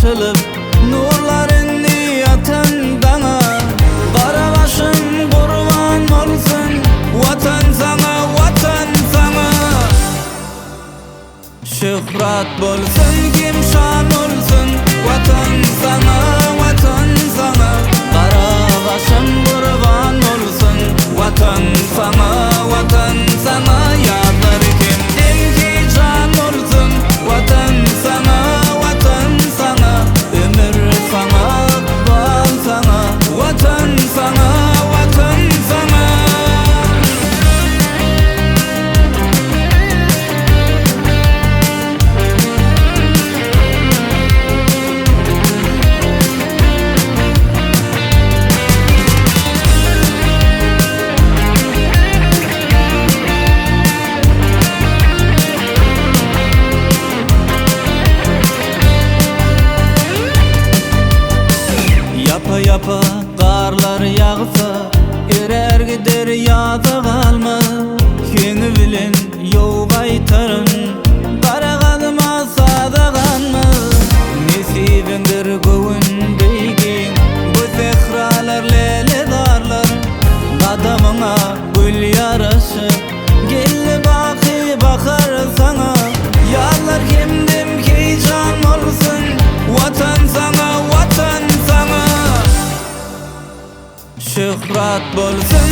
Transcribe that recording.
açılıp nurlar indi atan dana. Kara başım kurban olsun, vatan sana, vatan sana. Şöhret bolsun, kim şan olsun, vatan sana, vatan sana. Kara başım kurban olsun, vatan sana, vatan sana. Yarlar kimdim ki can olsun, vatan sana, vatan sana. Ömür sana, bal sana, vatan sana, vatan sana. Yapa yapa karlar yağsa, erer gider yada kalma. Keni bilin yol kaytarın, kara kalma sada kalma. Nesibindir kövün beygin, bu zehralar lele darlar. Kadamına gül yaraşı, gelli baki bakar sana. Yarlar kimdim ki can olsun, vatan sana, vatan sana. Şöhret bolsun